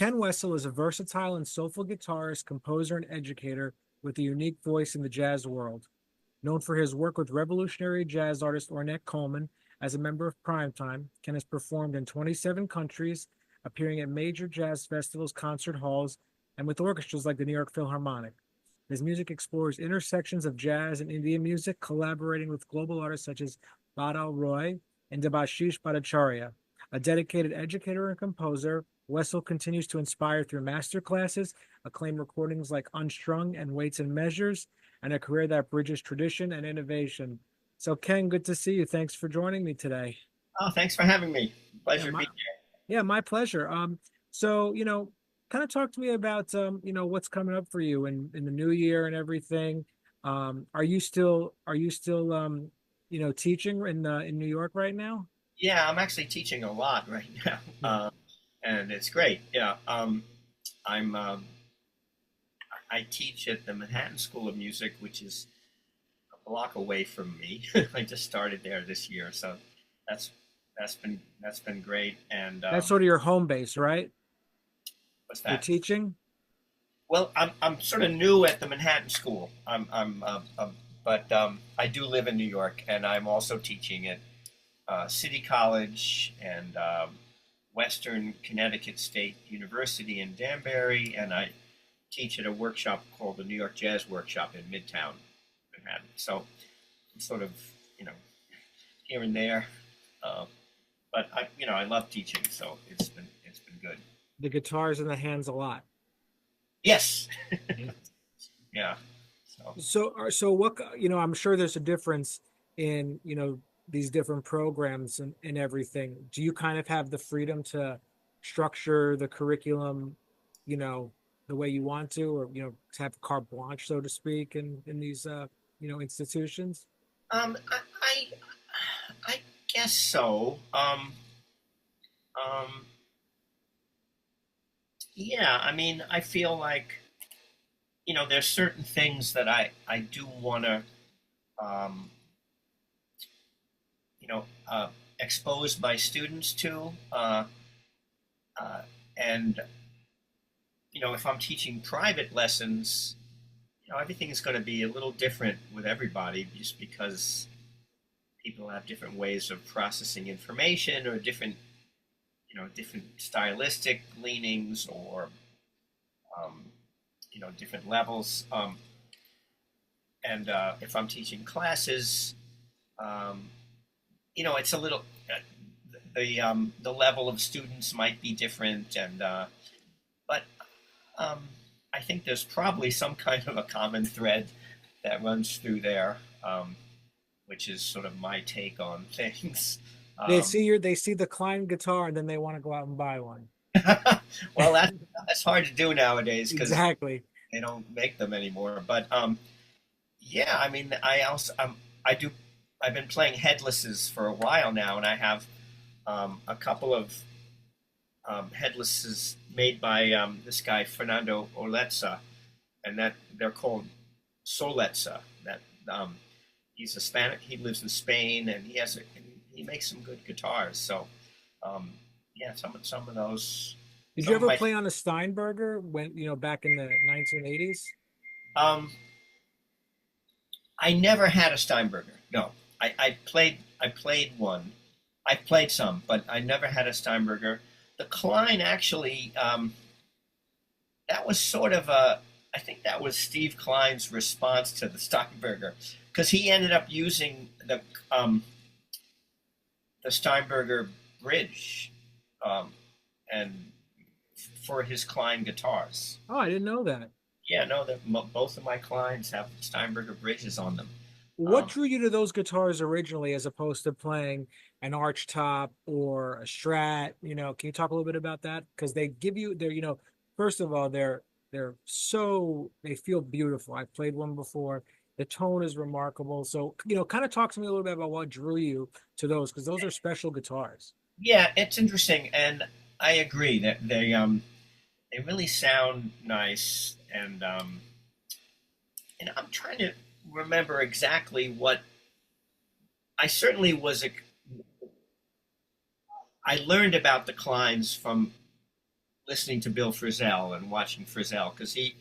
Ken Wessel is a versatile and soulful guitarist, composer, and educator with a unique voice in the jazz world. Known for his work with revolutionary jazz artist Ornette Coleman as a member of Primetime, Ken has performed in 27 countries, appearing at major jazz festivals, concert halls, and with orchestras like the New York Philharmonic. His music explores intersections of jazz and Indian music, collaborating with global artists such as Badal Roy and Debashish Bhattacharya. A dedicated educator and composer, Wessel continues to inspire through master classes, acclaimed recordings like Unstrung and Weights and Measures, and a career that bridges tradition and innovation. So, Ken, good to see you. Thanks for joining me today. Oh, thanks for having me. Yeah, Pleasure my, being here. yeah, my pleasure. So kind of talk to me about what's coming up for you in the new year and everything. Are you still teaching in New York right now? Yeah, I'm actually teaching a lot right now, Yeah. and it's great. Yeah, I'm I teach at the Manhattan School of Music, which is a block away from me. I just started there this year, so that's that's been great. And That's sort of your home base, right? what's You're that? teaching? Well, I'm sort of new at the Manhattan School. But I do live in New York, and I'm also teaching at City College and Western Connecticut State University in Danbury, and I teach at a workshop called the New York Jazz Workshop in Midtown Manhattan. So I'm sort of, you know, here and there, uh, but I love teaching, so it's been good. The guitar's in the hands a lot. Yes, Yeah. yeah. So So what, I'm sure there's a difference in, these different programs and everything. Do you kind of have the freedom to structure the curriculum, you know, the way you want to, or, to have carte blanche, so to speak, in these, institutions? I guess so. Um, yeah. I mean, I feel like there's certain things that I do want to um, you know uh, expose my students to, uh, and if I'm teaching private lessons, everything is going to be a little different with everybody, just because people have different ways of processing information, or different stylistic leanings, or um, different levels. And if I'm teaching classes, um, it's a little the level of students might be different, and but um, I think there's probably some kind of a common thread that runs through there, which is sort of my take on things. Um, They see the Klein guitar and then they want to go out and buy one. well, that's hard to do nowadays because Exactly. they don't make them anymore. But yeah, I mean, I also I do. I've been playing headlesses for a while now, and I have a couple of headlesses made by this guy Fernando Oletza, and that they're called Soletza. That he's a Spanish. He lives in Spain, and he makes some good guitars. So um, yeah, some of those. Did you Some of ever my play on a Steinberger when, back in the 1980s? um, I never had a Steinberger. No, I played one. I played some, but I never had a Steinberger. The Klein actually, that was sort of a. I think that was Steve Klein's response to the Steinberger, because he ended up using the Steinberger bridge, and for his Klein guitars. Oh, I didn't know that. Yeah, no, both of my Kleins have Steinberger bridges on them. What Um, drew you to those guitars originally as opposed to playing an arch top or a Strat? Can you talk a little bit about that? Because first of all, they feel beautiful. I played one before. The tone is remarkable. So, kind of talk to me a little bit about what drew you to those, because those are special guitars. yeah, it's interesting, and I agree that they really sound nice, and I'm trying to remember exactly what I certainly I learned about the Kleins from listening to Bill Frisell and watching Frisell because he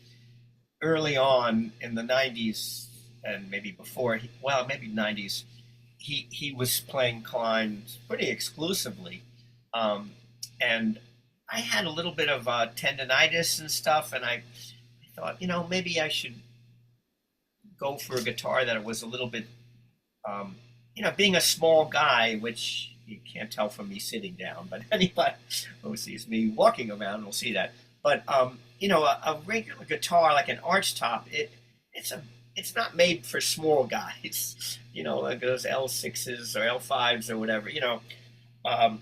early on in the '90s and maybe before, well, maybe '90s, he was playing Klein pretty exclusively, and I had a little bit of tendonitis and stuff, and I thought, maybe I should go for a guitar that was a little bit, being a small guy, which you can't tell from me sitting down, but anybody who sees me walking around will see that. But a regular guitar like an arch top, it's not made for small guys, like those L6s or L5s or whatever, um,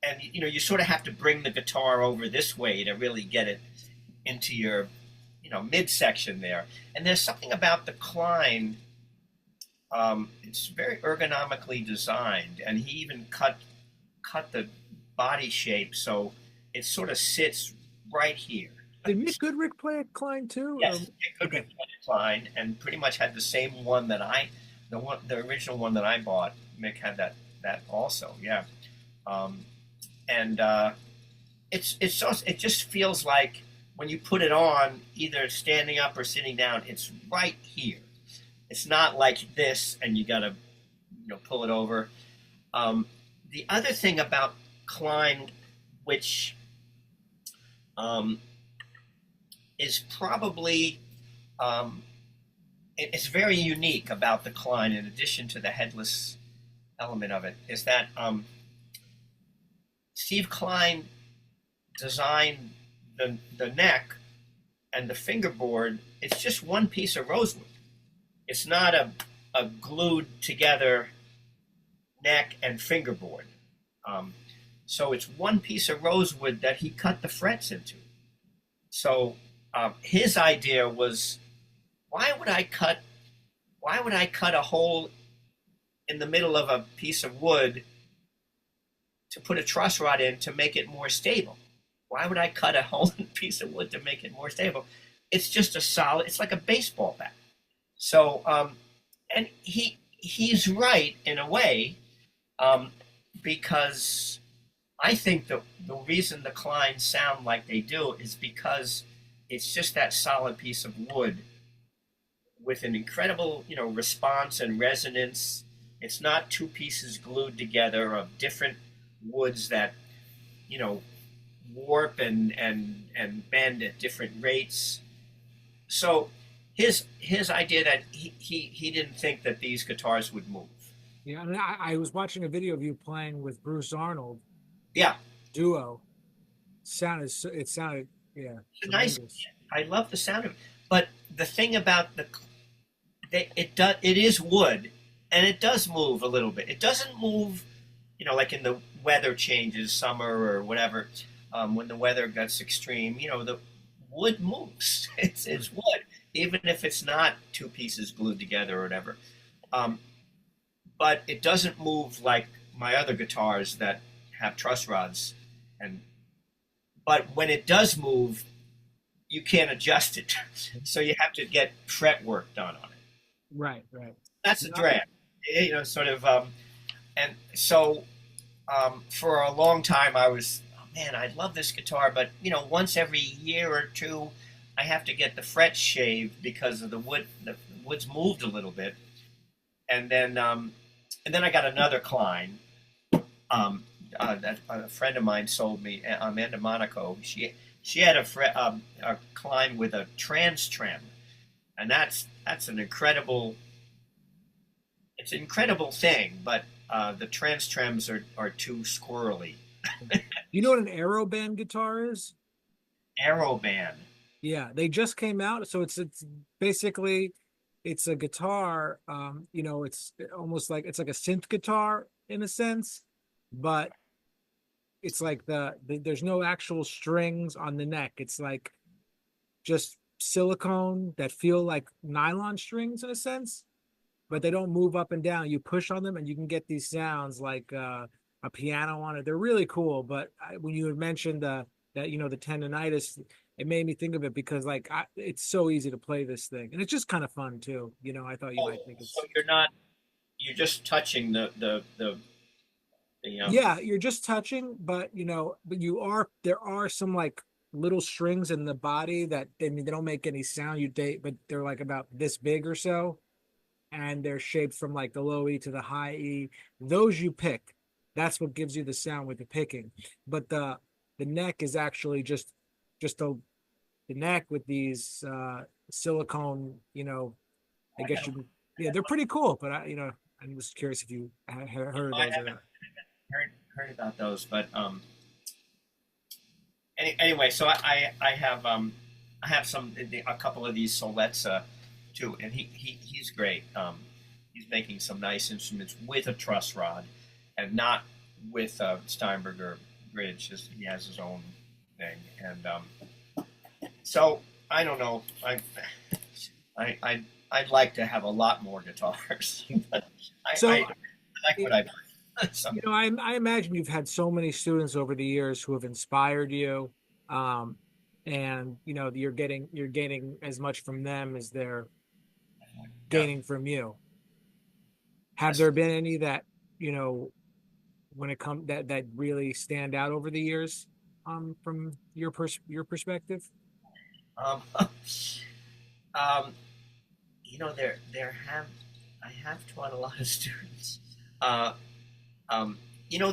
and you sort of have to bring the guitar over this way to really get it into your midsection there. And there's something about the Klein. It's very ergonomically designed, and he even cut the body shape so it sort of sits right here. Did Mick Goodrick play a Klein too? Yes, Mick Goodrick played a Klein, and pretty much had the same one that the original one that I bought. Mick had that also, yeah. And it just feels like when you put it on, either standing up or sitting down, it's right here. It's not like this, and you got to pull it over. The other thing about Klein, which is probably it's very unique about the Klein, in addition to the headless element of it, is that Steve Klein designed the neck and the fingerboard. It's just one piece of rosewood. It's not a glued together neck and fingerboard. So it's one piece of rosewood that he cut the frets into. So his idea was, why would I cut a hole in the middle of a piece of wood to put a truss rod in to make it more stable? Why would I cut a hole in a piece of wood to make it more stable? It's just it's like a baseball bat. So, and he's right in a way, because I think the reason the Kleins sound like they do is because it's just that solid piece of wood with an incredible, response and resonance. It's not two pieces glued together of different woods that, warp and bend at different rates. So his idea that he didn't think that these guitars would move. Yeah, and I was watching a video of you playing with Bruce Arnold. Yeah, Duo. It sounded yeah. Nice. I love the sound of it. But the thing about it is wood, and it does move a little bit. It doesn't move, like in the weather changes, summer or whatever. When the weather gets extreme, the wood moves. It's wood, even if it's not two pieces glued together or whatever. But it doesn't move like my other guitars that have truss rods. But when it does move, you can't adjust it. So you have to get fret work done on it. Right. That's a drag, sort of. And so for a long time I was, man, I love this guitar, but once every year or two, I have to get the frets shaved because of the wood. The wood's moved a little bit, and then I got another Klein that a friend of mine sold me, Amanda Monaco. She had a Klein with a trans trem, and that's an incredible. It's an incredible thing, but the trans trems are too squirrely. You know what an Aeroband guitar is? Aeroband. Yeah, they just came out. So it's basically it's a guitar. It's almost like it's like a synth guitar in a sense, but it's like there's no actual strings on the neck. It's like just silicone that feel like nylon strings in a sense, but they don't move up and down. You push on them and you can get these sounds like a piano on it. They're really cool. But when you had mentioned that the tendonitis, it made me think of it because it's so easy to play this thing, and it's just kind of fun too. I thought you might think it's. So you're just touching the The Yeah, you're just touching, but but there are some like little strings in the body that they don't make any sound. But they're like about this big or so, and they're shaped from like the low E to the high E. Those you pick. That's what gives you the sound with the picking. But the neck is actually just the neck with these silicone, I guess yeah, they're pretty cool, but I'm just curious if you had heard of I those or haven't not. heard about those, but anyway, so I have a couple of these Solezza too, and he's great. He's making some nice instruments with a truss rod, and not with Steinberger bridge. He has his own thing, and so I don't know. I'd like to have a lot more guitars, but I So, like what I play. So, I imagine you've had so many students over the years who have inspired you, um, and you're gaining as much from them as they're yeah, gaining from you. Have yes. there been any that you know when it comes that really stand out over the years, from your perspective? Um, um, there have I have taught a lot of students. Uh,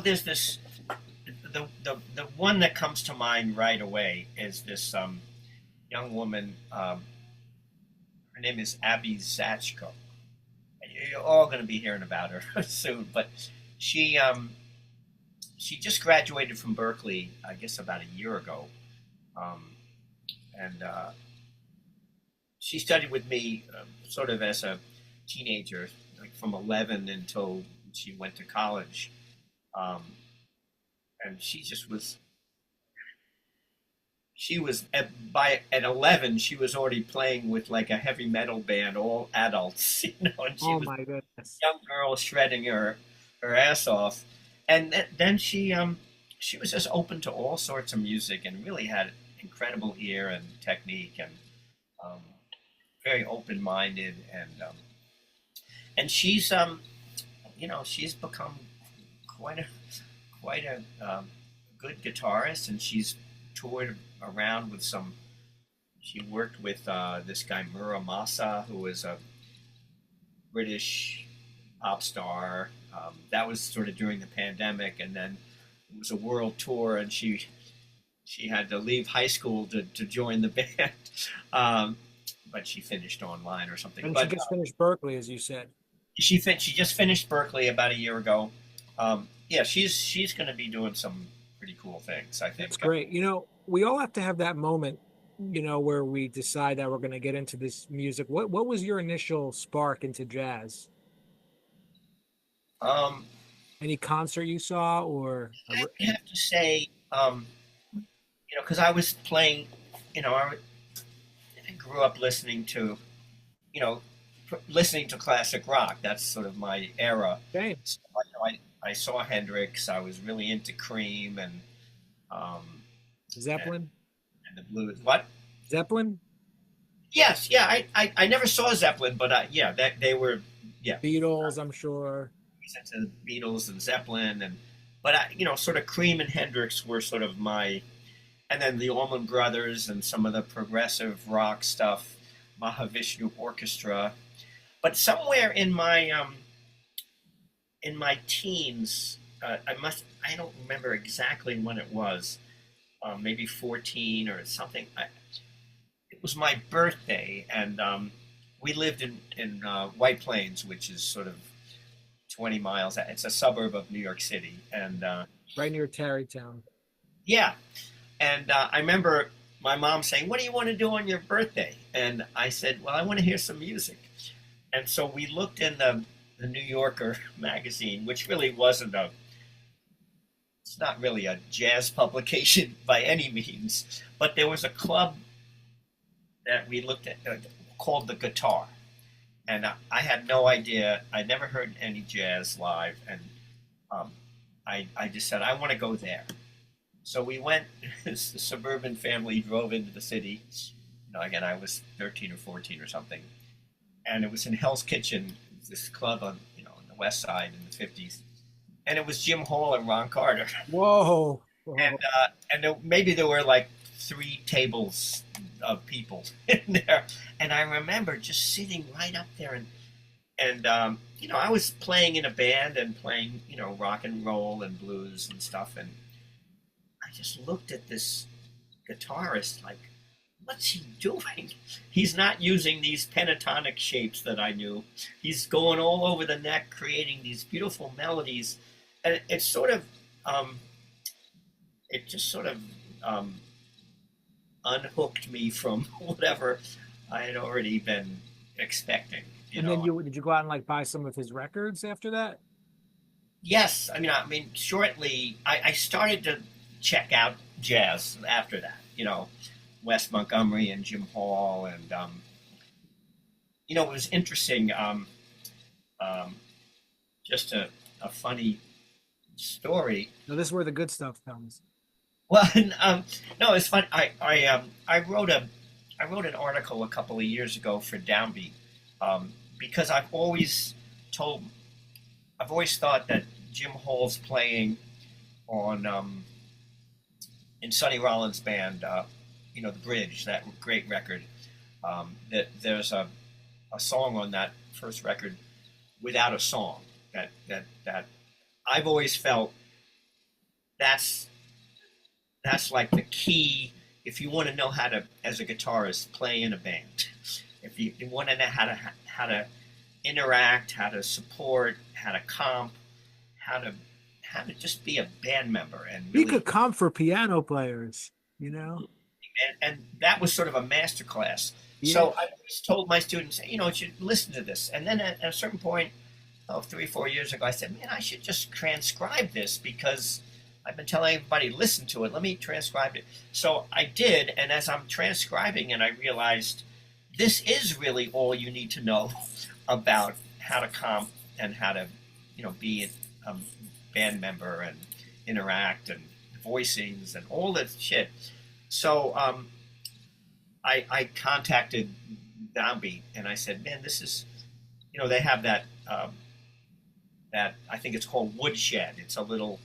there's this the one that comes to mind right away is this young woman. Her name is Abby Zachko. You're all going to be hearing about her soon, but she um, she just graduated from Berkeley, I guess about a year ago, um, and she studied with me sort of as a teenager, like from 11 until she went to college. Um, and at 11 she was already playing with like a heavy metal band, all adults, and she Oh was my a goodness. young girl shredding her ass off. And then she was just open to all sorts of music and really had incredible ear and technique, and um, very open minded, and she's become quite a quite a good guitarist, and she's toured around with some. She worked with this guy Muramasa, who was a British pop star. That was sort of during the pandemic, and then it was a world tour, and she had to leave high school to join the band. Um, but she finished online or something. And she But just finished Berkeley, as you said. she just finished Berkeley about a year ago. Yeah, she's going to be doing some pretty cool things, I That's think. great. We all have to have that moment, where we decide that we're going to get into this music. What was your initial spark into jazz? Um, Any concert you saw or I have to say, because I was playing, I grew up you know, listening to classic rock. That's sort of my era. okay, So, I saw Hendrix. I was really into Cream um, and, Zeppelin? and the blues. What? Zeppelin? Yes, yeah. I never saw Zeppelin, but yeah, that they were yeah. Beatles, I'm sure. Into the Beatles and Zeppelin, but sort of Cream and Hendrix were sort of my, and then the Allman Brothers and some of the progressive rock stuff, Mahavishnu Orchestra. But somewhere in my teens, I don't remember exactly when it was, maybe 14 or something. It was my birthday, and we lived in White Plains, which is sort of 20 miles. It's a suburb of New York City, and Right near Tarrytown. yeah. And I remember my mom saying, "What do you want to do on your birthday?" And I said, "Well, I want to hear some music." And so we looked in the New Yorker magazine, which really wasn't a it's not really a jazz publication by any means, but there was a club that we looked at called the Guitar, and I had no idea. I never heard any jazz live, and um, I just said I want to go there. So we went. This suburban family drove into the city. Again, I was 13 or 14 or something, and it was in Hell's Kitchen, this club on on the west side in the 50s. and it was Jim Hall and Ron Carter, Whoa. and Whoa. maybe there were like 3 tables of people in there, and I remember just sitting right up there, and I was playing in a band and playing rock and roll and blues and stuff, and I just looked at this guitarist like, what's he doing? He's not using these pentatonic shapes that I knew. He's going all over the neck, creating these beautiful melodies, and it just sort of unhooked me from whatever I had already been expecting. And then did you go out and like buy some of his records after that? Yes, I mean, shortly I started to check out jazz after that. Wes Montgomery and Jim Hall, and it was interesting. Just a funny story. No, this is where the good stuff comes. Well, no, it's fun. I wrote an article a couple of years ago for Downbeat, because I've always thought that Jim Hall's playing on in Sonny Rollins' band, The Bridge, that great record. That there's a song on that first record without a song. That I've always felt that's like the key if you want to know how to, as a guitarist, play in a band. If you want to know how to interact, how to support, how to comp, how to just be a band member, and He really, could comp for piano players, and that was sort of a master class. Yeah. So I always told my students, you should listen to this. And then at a certain point, 3-4 years ago, I said, man, I should just transcribe this because I've been telling everybody, listen to it. Let me transcribe it. So I did, and as I'm transcribing it, I realized this is really all you need to know about how to comp and how to, be a band member and interact and voicings and all that shit. So I contacted Downbeat and I said, man, this is, they have that I think it's called Woodshed. It's a little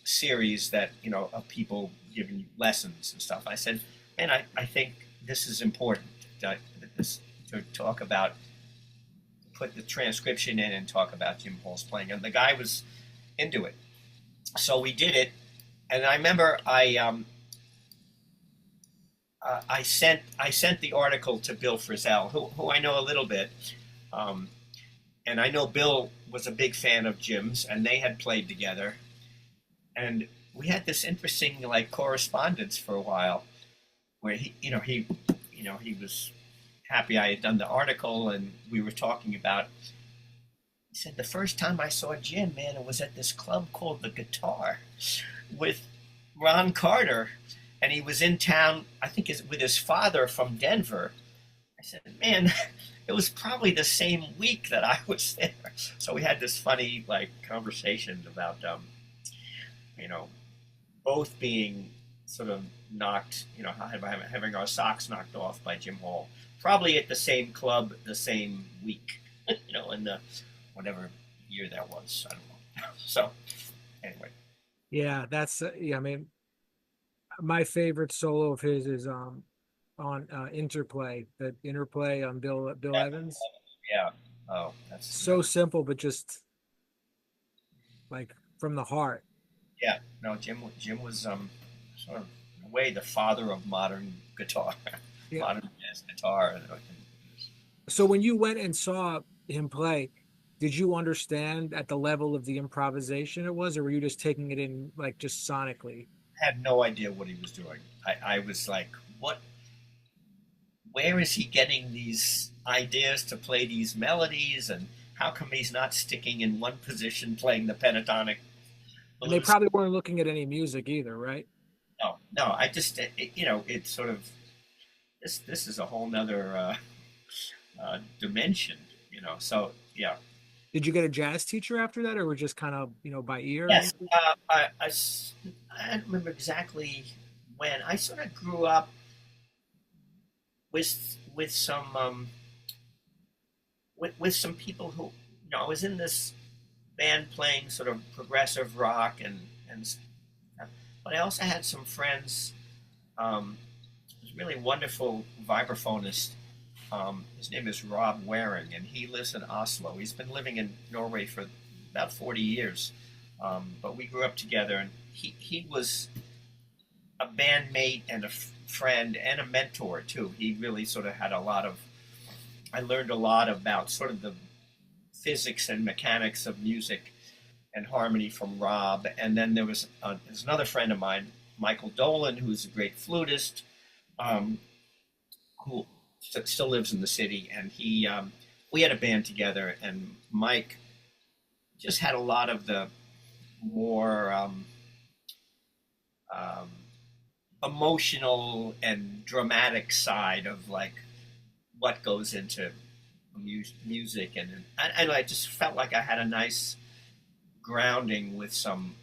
series that of people giving lessons and stuff. I said, man, I think this is important to talk about, put the transcription in and talk about Jim Hall's playing, and the guy was into it. So we did it, and I remember I sent the article to Bill Frisell, who I know a little bit. And I know Bill was a big fan of Jim's, and they had played together. And we had this interesting correspondence for a while, where he was happy I had done the article, and we were talking about. He said the first time I saw Jim, man, it was at this club called The Guitar, with Ron Carter, and he was in town, I think, with his father from Denver. I said, man, it was probably the same week that I was there. So we had this funny conversation about both being sort of knocked, having our socks knocked off by Jim Hall, probably at the same club the same week, in the whatever year that was. I don't know. So anyway. Yeah, that's I mean, my favorite solo of his is on Interplay, the Interplay on Bill Yeah. Evans. Yeah. Oh, that's So simple, but just from the heart. yeah. No, Jim was sort of in a way the father of modern guitar, Yeah. modern jazz guitar. So when you went and saw him play, did you understand at the level of the improvisation it was, or were you just taking it in just sonically? Had no idea what he was doing. I was like, what? Where is he getting these ideas to play these melodies, and how come he's not sticking in one position playing the pentatonic And they blues? probably weren't looking at any music either, right? No. I just, it's sort of this is a whole nother dimension, So yeah. Did you get a jazz teacher after that, or were just kind of by ear? Yes, I don't remember exactly when. I sort of grew up with some with some people who I was in this band playing sort of progressive rock and but I also had some friends. Was a really wonderful vibraphonist. His name is Rob Waring, and he lives in Oslo. He's been living in Norway for about 40 years, but we grew up together, and he was a bandmate and a friend and a mentor too. He really sort of had a lot of. I learned a lot about sort of the physics and mechanics of music and harmony from Rob. And then there's another friend of mine, Michael Dolan, who's a great flutist, um, who still lives in the city. And we had a band together, and Mike just had a lot of the more um, emotional and dramatic side of like what goes into music, and I just felt like I had a nice grounding with some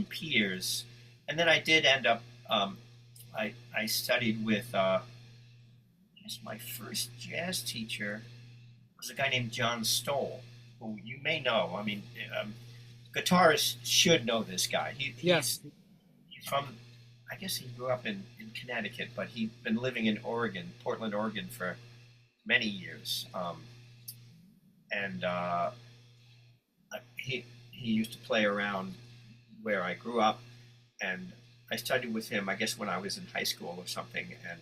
peers, and then I did end up. I studied with I guess my first jazz teacher was a guy named John Stoll, who you may know. I mean, guitarists should know this guy. Yes. He's from, I guess he grew up in Connecticut, but he's been living in Oregon, Portland, Oregon, for many years. And he used to play around where I grew up, and I studied with him, I guess, when I was in high school or something, and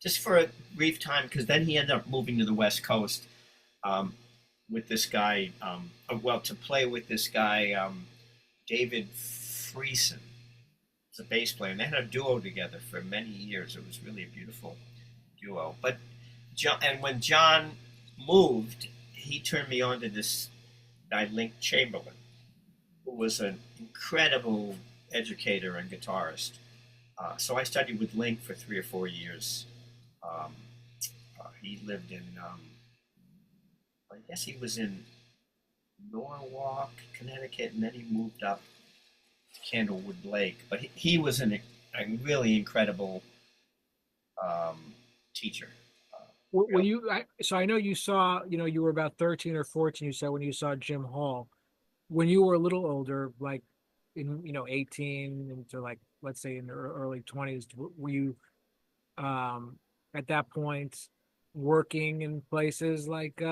just for a brief time, because then he ended up moving to the West Coast um, with this guy, well, to play with this guy, David Friesen, was a bass player, and they had a duo together for many years. It was really a beautiful duo. But and when John moved, he turned me on to this guy, Link Chamberlain, who was an incredible educator and guitarist. So I studied with Link for 3 or 4 years. Um, he lived in, I guess he was in Norwalk, Connecticut, and then he moved up to Candlewood Lake. But he was a really incredible teacher. When so I know you saw, you were about 13 or 14, you said, when you saw Jim Hall. When you were a little older, like in, 18 into, like, let's say in the early 20s, were you at that point working in places like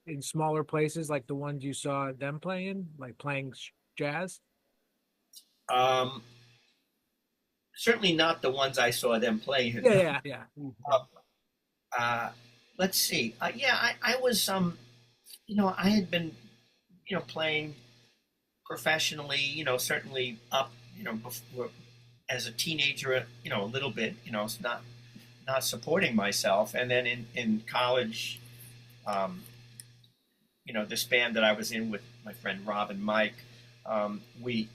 in smaller places like the ones you saw them playing, like playing jazz? Um, Certainly not the ones I saw them play in. Yeah, yeah, yeah. Uh, uh, let's see. Yeah, I was, I had been, playing professionally, certainly up, before, as a teenager, a little bit, it's not supporting myself. And then in college, um, this band that I was in with my friend Rob and Mike, we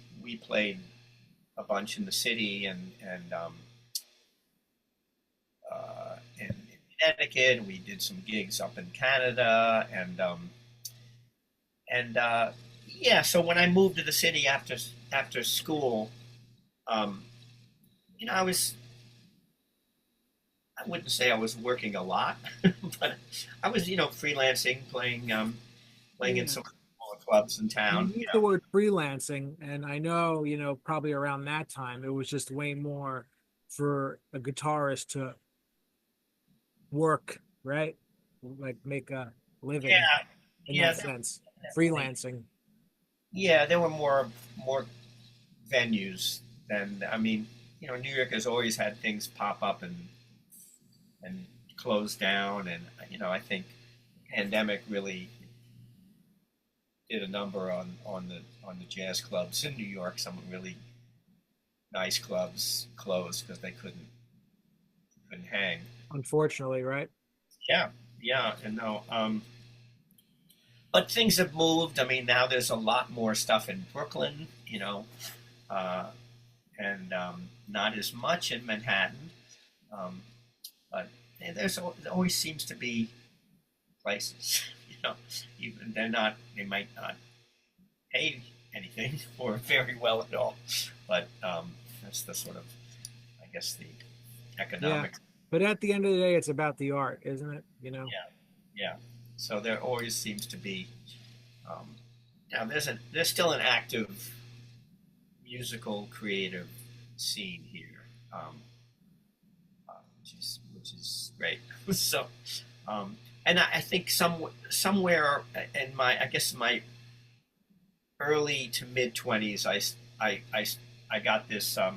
played a bunch in the city in Connecticut, and we did some gigs up in Canada, and yeah. So when I moved to the city after school, um, I was, I wouldn't say I was working a lot, but I was, freelancing, playing in Yeah. some smaller clubs in You town. used the word freelancing, and I know, probably around that time, it was just way more for a guitarist to work, right? Like make a living Yeah, in yeah, that sense. definitely. Freelancing. Yeah, there were more venues than, I mean, New York has always had things pop up and close down, and I think the pandemic really did a number on the jazz clubs in New York. Some really nice clubs closed because they couldn't hang. Unfortunately, right? Yeah, yeah, and no, but things have moved. I mean, now there's a lot more stuff in Brooklyn, uh, and not as much in Manhattan. Um, but there always seems to be places, even they might not pay anything or very well at all, but that's the sort of, I guess, the Yeah. economic. But at the end of the day, it's about the art, isn't it? Yeah, yeah. So there always seems to be Now there's still an active musical creative scene here, which is great. So, and I think somewhere in my early to mid 20s, I got this. I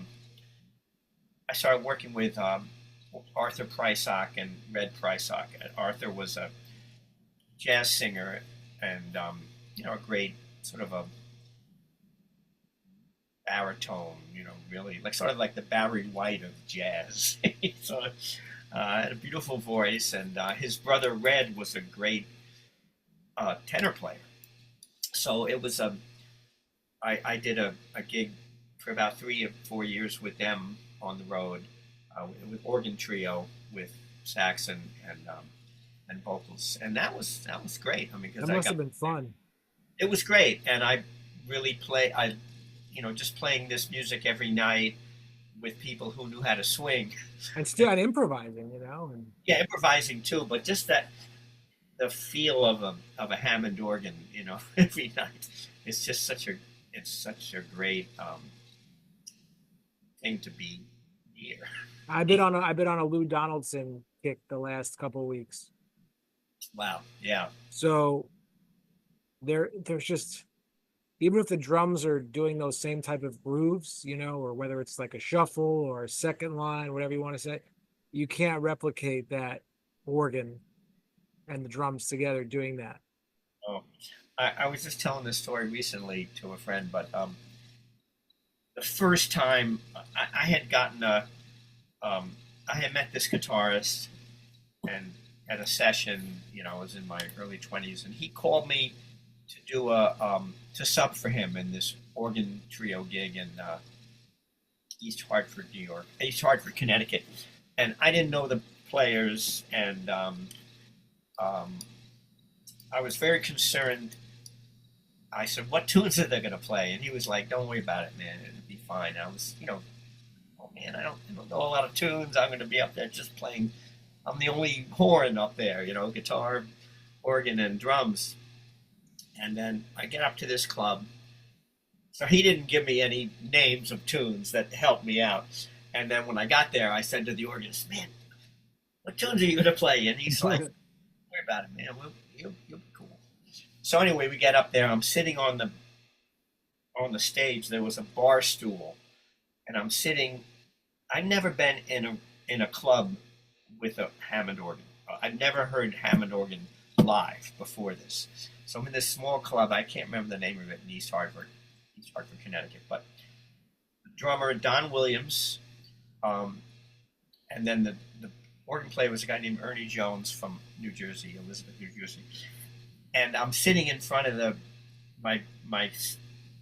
started working with Arthur Prysock and Red Prysock. Arthur was a jazz singer and a great sort of a baritone, really like sort of like the Barry White of jazz. So had a beautiful voice, and his brother Red was a great tenor player. So it was I did a gig for about 3 or 4 years with them on the road with organ trio with sax and vocals, and that was great. I mean, because That must have been fun. It was great, and I really just playing this music every night with people who knew how to swing And still and improvising, and yeah, improvising too, but just that the feel of a Hammond organ, every night. It's just such a great thing to be near. I've been on a Lou Donaldson kick the last couple of weeks. Wow, yeah, So there's just, even if the drums are doing those same type of grooves, or whether it's like a shuffle or a second line, whatever you want to say, you can't replicate that organ and the drums together doing that. oh, I was just telling this story recently to a friend, but the first time I had gotten I had met this guitarist and at a session, I was in my early 20s, and he called me to do to sub for him in this organ trio gig in East Hartford, Connecticut, and I didn't know the players, and I was very concerned. I said, "What tunes are they going to play?" And he was like, "Don't worry about it, man. It'll be fine." I was, oh man, I don't know a lot of tunes. I'm going to be up there just playing. I'm the only horn up there, guitar, organ, and drums. And then I get up to this club. So he didn't give me any names of tunes that helped me out. And then when I got there, I said to the organist, "Man, what tunes are you going to play?" And he's like, "Don't worry about it, man. You'll be cool." So anyway, we get up there. I'm sitting on the stage. There was a bar stool, and I'm sitting. I'd never been in a club with a Hammond organ. I'd never heard Hammond organ live before this. So I'm in this small club. I can't remember the name of it in East Hartford, Connecticut. But the drummer Don Williams, and then the organ player was a guy named Ernie Jones from New Jersey, Elizabeth, New Jersey. And I'm sitting in front of my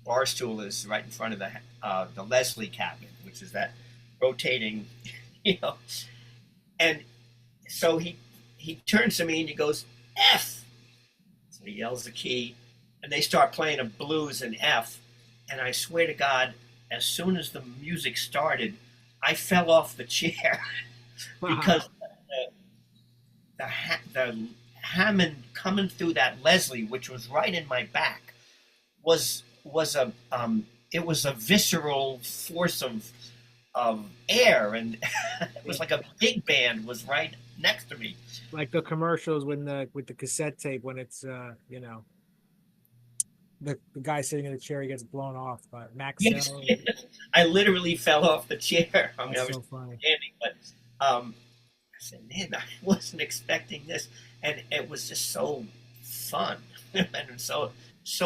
bar stool is right in front of the Leslie cabinet, which is that rotating, And so he turns to me and he goes, "F." So he yells the key, and they start playing a blues in F. And I swear to God, as soon as the music started, I fell off the chair because the Hammond coming through that Leslie, which was right in my back, was a visceral force of air, and it was like a big band was right next to me. Like the commercials with the cassette tape when it's the guy sitting in the chair, he gets blown off by Maxell. Yes. I literally fell off the chair. I mean, That's I was so funny. standing, but I said, "Man, I wasn't expecting this," and it was just so fun and so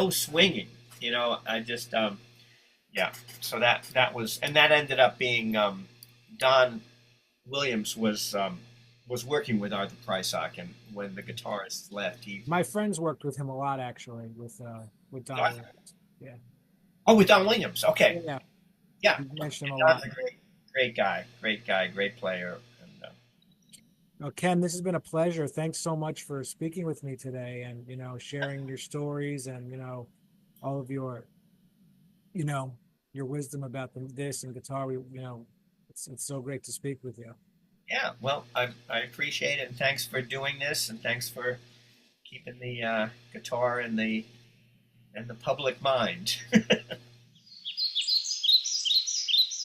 swinging. I just yeah. So that was, and that ended up being Don Williams was working with Arthur Prysock, and when the guitarist left, My friends worked with him a lot, actually, with Don Arthur. Williams. Yeah. Oh, with Don Williams. Okay. Yeah. Yeah. You mentioned him a Don's lot. a great guy, great player. And, Well, Ken, this has been a pleasure. Thanks so much for speaking with me today, and sharing your stories, and all of your wisdom about this and guitar. It's so great to speak with you. yeah, well, I appreciate it, and thanks for doing this, and thanks for keeping the guitar and the and the public mind.